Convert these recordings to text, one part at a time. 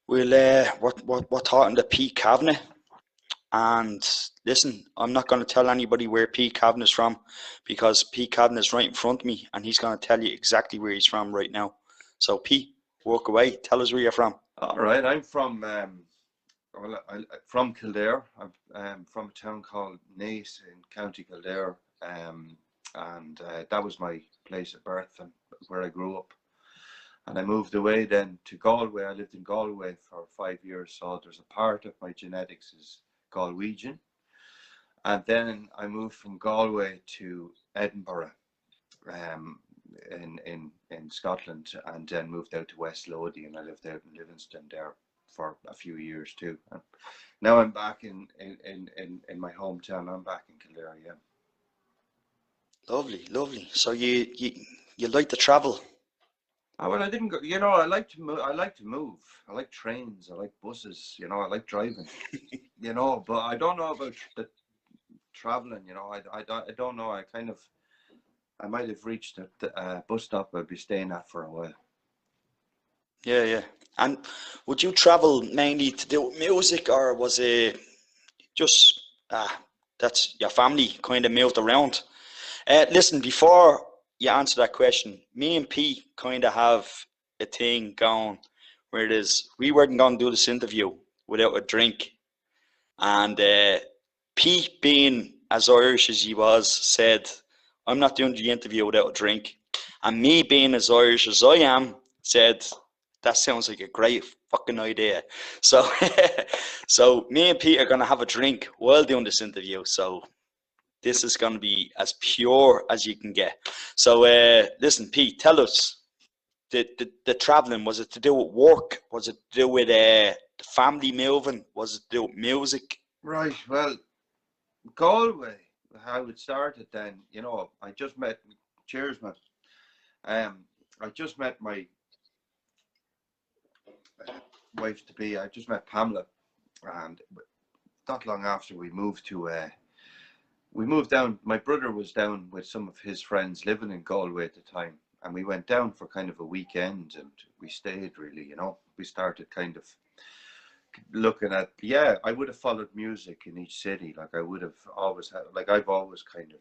We're talking to Pete Kavanagh. And listen, I'm not going to tell anybody where Pete Kavanagh's from because Pete Kavanagh's right in front of me and he's going to tell you exactly where he's from right now. So, Pete, walk away. Tell us where you're from. All right, I'm from from Kildare. I'm from a town called Naas in County Kildare, and that was my place of birth and where I grew up. And I moved away then to Galway. I lived in Galway for 5 years, so there's a part of my genetics is Galwegian. And then I moved from Galway to Edinburgh, um, in Scotland, and then moved out to West Lothian. I lived out in Livingston there for a few years too. And now I'm back in my hometown. I'm back in Kildare, yeah. Lovely, lovely. So you like to travel? Well, I didn't go. I like to move. I like to move. I like trains. I like buses. I like driving. But I don't know about the traveling. I don't know. I might have reached the bus stop I'd be staying at for a while. Yeah, yeah. And would you travel mainly to do with music, or was it just that's your family kind of moved around? Listen, before you answer that question, me and Pete kind of have a thing going where it is we weren't going to do this interview without a drink, and Pete, being as Irish as he was, said, "I'm not doing the interview without a drink," and me, being as Irish as I am, said, "That sounds like a great fucking idea." So, so me and Pete are gonna have a drink while doing this interview. So this is going to be as pure as you can get. So, listen, Pete, tell us the traveling. Was it to do with work? Was it to do with the family moving? Was it to do with music? Right. Well, Galway. How it started then. I just met. Cheers, man. I just met my wife to be. I just met Pamela, and not long after we moved down. My brother was down with some of his friends living in Galway at the time, and we went down for kind of a weekend, and we stayed really. We started kind of looking at. Yeah, I would have followed music in each city. Like I would have always had. Like I've always kind of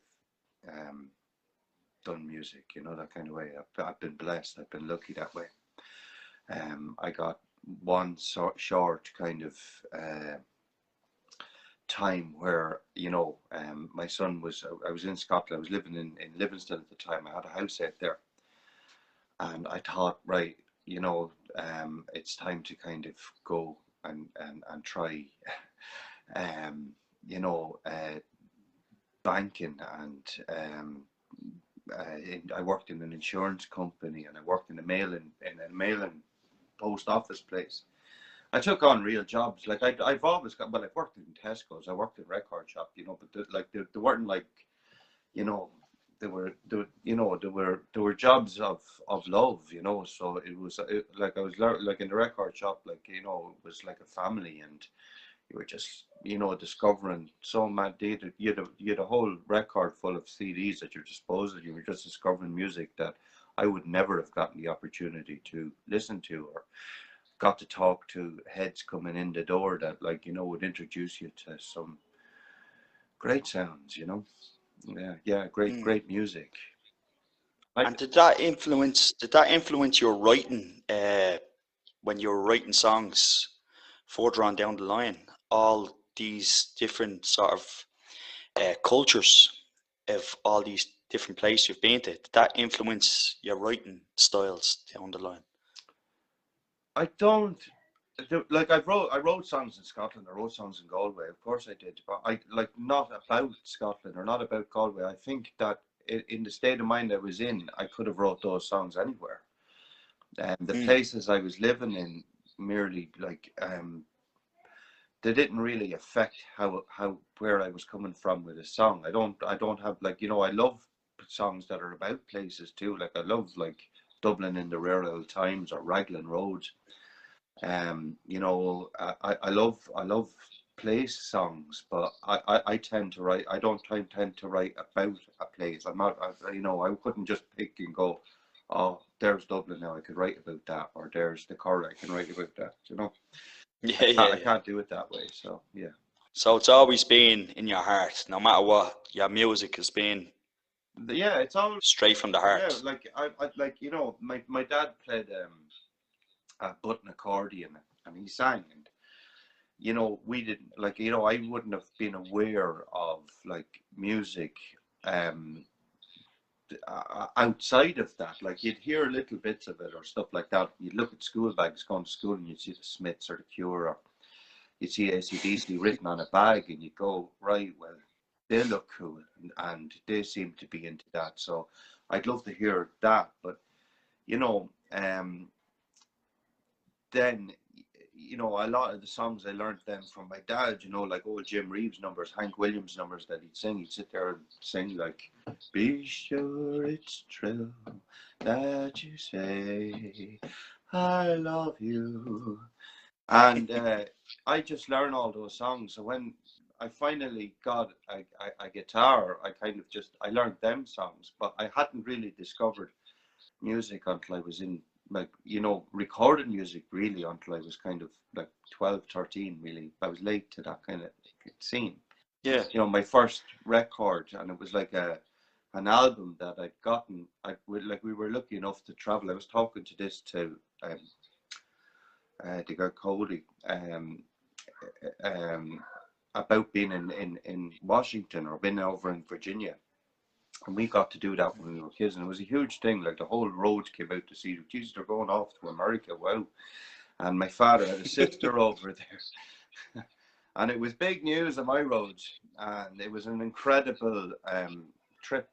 done music. That kind of way. I've been blessed. I've been lucky that way. I got one short kind of time where my son I was in Scotland. I was living in Livingston at the time. I had a house out there, and I thought, right, it's time to kind of go and try you know banking, and I worked in an insurance company, and I worked in a mailing post office place. I took on real jobs. Like I've always got. Well, I've worked in Tesco's. I worked in record shop. But they weren't like, you know, there were jobs of love. So it was like I was like in the record shop. Like it was like a family, and you were just discovering so mad. You had a whole record full of CDs at your disposal. You were just discovering music that I would never have gotten the opportunity to listen to, or got to talk to heads coming in the door that would introduce you to some great sounds. Yeah, Mm. great music. And did that influence your writing when you were writing songs further on down the line? All these different sort of cultures of all these different places you've been to. Did that influence your writing styles down the line? I don't like I wrote songs in Scotland. I wrote songs in Galway. Of course I did, but I like not about Scotland or not about Galway. I think that in the state of mind I was in, I could have wrote those songs anywhere. And the Mm. places I was living in merely they didn't really affect how where I was coming from with a song. I don't have I love songs that are about places too. Like I love Dublin in the rare old times or Raglan Road. I love place songs, but I tend to write. I don't tend to write about a place. I'm not. I couldn't just pick and go. oh, there's Dublin now, I could write about that, or there's the Cork, I can write about that. You know, Yeah, yeah, I yeah. can't do it that way. So yeah. So it's always been in your heart, no matter what. Your music has been Yeah, it's all straight from the yeah. heart. Like I like my dad played a button accordion, and he sang, and we didn't like I wouldn't have been aware of like music um outside of that. Like you'd hear little bits of it or stuff like that. You'd look at school bags going to school, and you'd see the Smiths or the Cure, or you'd see AC/DC written on a bag, and you'd go, right, well, they look cool, and they seem to be into that. So I'd love to hear that. But you know um then a lot of the songs I learned then from my dad, like old Jim Reeves numbers, Hank Williams numbers that he'd sing. He'd sit there and sing like, be sure it's true that you say I love you. And I just learned all those songs. So when I finally got a guitar, I learned them songs, but I hadn't really discovered music until I was in, like, recorded music really until I was kind of like 12, 13, really. I was late to that kind of scene. Yeah, My first record, and it was like an album that I'd gotten. We were lucky enough to travel. I was talking to this to the guy Cody um, about being in Washington, or being over in Virginia. And we got to do that when we were kids, and it was a huge thing. Like the whole road came out to see, Jesus, they're going off to America. Wow. And my father had a sister over there. And it was big news on my road. And it was an incredible trip,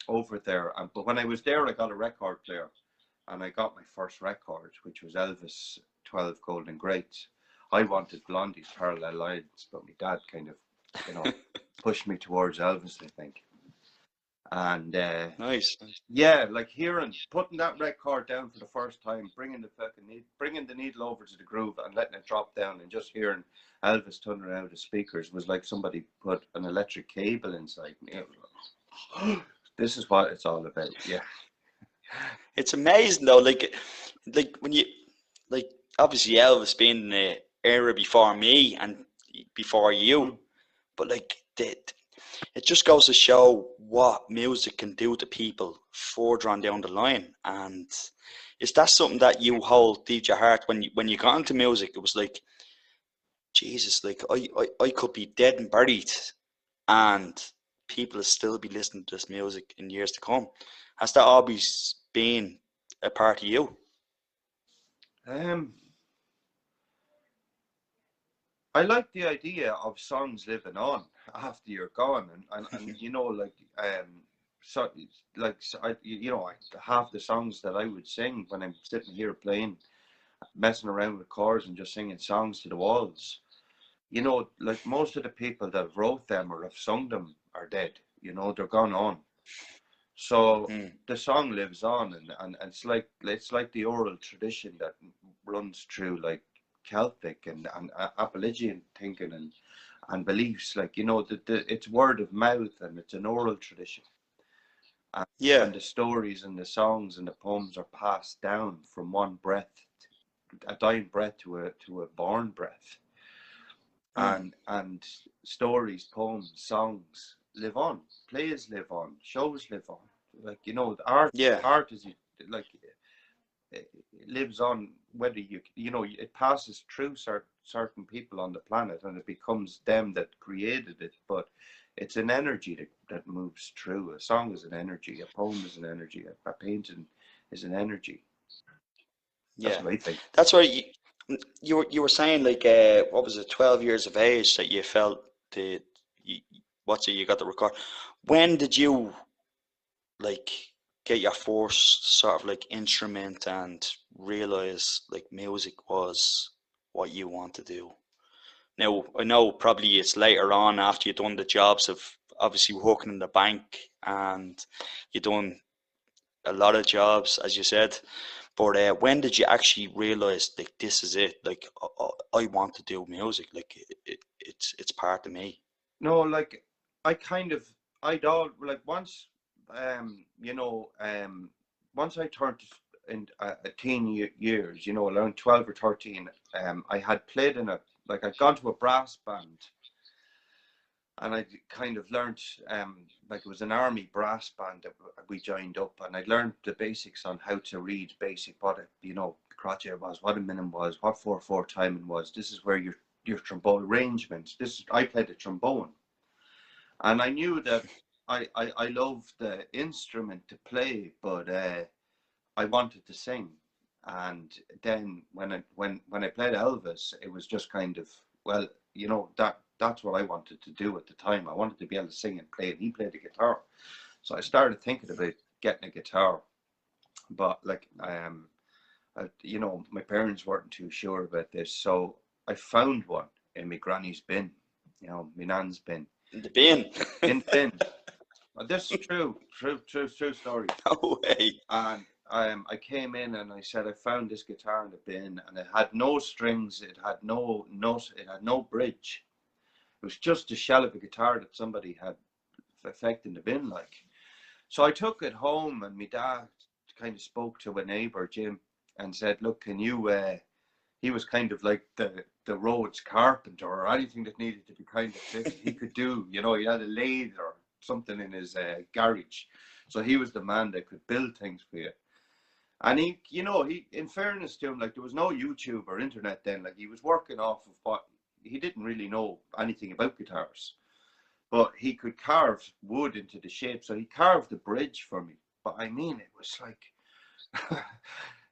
over there. But when I was there, I got a record player. And I got my first record, which was Elvis 12 Golden Greats. I wanted Blondie's Parallel Lines, but my dad kind of, pushed me towards Elvis, I think. And nice. yeah, like putting that record down for the first time, bringing the needle over to the groove and letting it drop down, and just hearing Elvis thundering out of the speakers was like somebody put an electric cable inside me. It was like, this is what it's all about. Yeah. It's amazing though, like when you like obviously Elvis being in the era before me and before you, but like it just goes to show what music can do to people further on down the line. And is that something that you hold deep to your heart when you got into music? It was like, Jesus, like I could be dead and buried, and people will still be listening to this music in years to come. Has that always been a part of you? Um, I like the idea of songs living on after you're gone, and so like so half the songs that I would sing when I'm sitting here playing, messing around with chords and just singing songs to the walls. Like most of the people that wrote them or have sung them are dead. They're gone on. So Hmm. the song lives on, and it's like the oral tradition that runs through like Celtic and Appalachian thinking and beliefs. Like it's word of mouth, and it's an oral tradition. Yeah. And the stories and the songs and the poems are passed down from one breath, a dying breath, to a born breath. Hmm. And stories, poems, songs live on, plays live on, shows live on. Like the Yeah. art is like it lives on, whether it passes through certain people on the planet, and it becomes them that created it. But it's an energy that moves through. A song is an energy, a poem is an energy, a painting is an energy. That's Yeah. what I think. That's why you were saying like what was it, 12 years of age that you felt the you, what's it, you got the record. When did you like get your first sort of like instrument and realize like music was what you want to do? Now, I know probably it's later on after you've done the jobs of obviously working in the bank, and you've done a lot of jobs, as you said. But when did you actually realize like this is it? Like I want to do music. Like it's part of me. No, like I kind of I'd all like once um you know um once I turned in teen years, you know, around 12 or 13, I had played in I'd gone to a brass band, and I kind of learned, like it was an army brass band that we joined up, and I learned the basics on how to read basic, what crotchet was, what a minim was, what 4/4 timing was. This is where your trombone arrangements. I played the trombone, and I knew that I loved the instrument to play, but I wanted to sing. And then when I played Elvis, it was just kind of, well, you know, that's what I wanted to do at the time. I wanted to be able to sing and play, and he played the guitar. So I started thinking about getting a guitar, but like you know, my parents weren't too sure about this, so I found one in my granny's bin, you know, my nan's bin. In the bin. In the bin. This is true story. No way. And I came in and I said, I found this guitar in the bin, and it had no strings, it had no nut, it had no bridge. It was just a shell of a guitar that somebody had effect in the bin, like. So I took it home, and my dad kind of spoke to a neighbour, Jim, and said, look, can you, he was kind of like the road's carpenter, or anything that needed to be kind of fixed, he could do. You know, he had a lathe or something in his garage. So he was the man that could build things for you. And he, you know, in fairness to him, like, there was no YouTube or internet then. Like, he was working off of what he didn't really know anything about guitars, but he could carve wood into the shape. So he carved the bridge for me. But I mean, it was like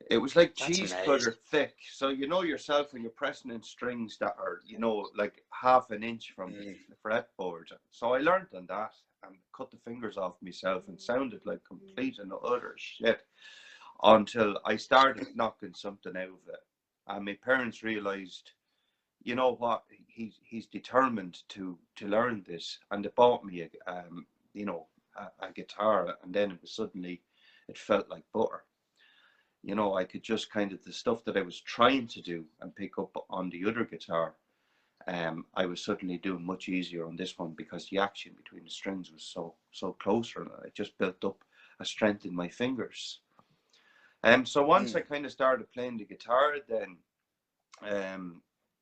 it was like cheese cutter thick. So you know yourself when you're pressing in strings that are, you know, like half an inch from the fretboard. So I learned on that and cut the fingers off myself and sounded like complete and utter shit until I started knocking something out of it. And my parents realized, you know what, he's determined to learn this, and they bought me you know, a guitar, and then it was suddenly, it felt like butter. You know, I could just kind of, the stuff that I was trying to do and pick up on the other guitar, I was suddenly doing much easier on this one, because the action between the strings was so closer, and I just built up a strength in my fingers. So once I kind of started playing the guitar, then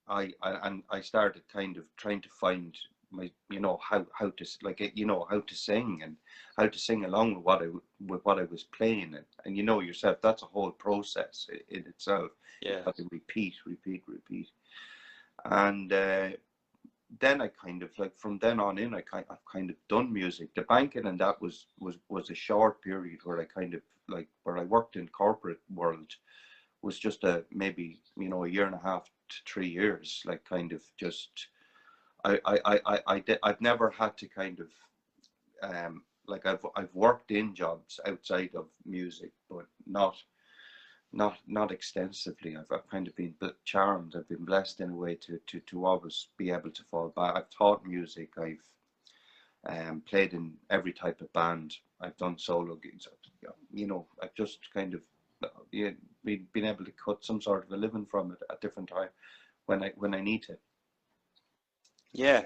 I started kind of trying to find my, you know, how to, like, you know, how to sing and how to sing along with what I was playing, and you know yourself, that's a whole process in itself. Yeah. You have to repeat, and then I kind of, like, from then on in, I've kind of done music. The banking and that was a short period where I kind of, like, where I worked in corporate world, was just maybe, you know, a year and a half to 3 years, like, kind of just, I've never had to kind of, like, I've worked in jobs outside of music, but not extensively. I've kind of been charmed. I've been blessed in a way to always be able to fall back. I've taught music. I've played in every type of band. I've done solo gigs. You know, I've just kind of been able to cut some sort of a living from it at different time when I need to. Yeah.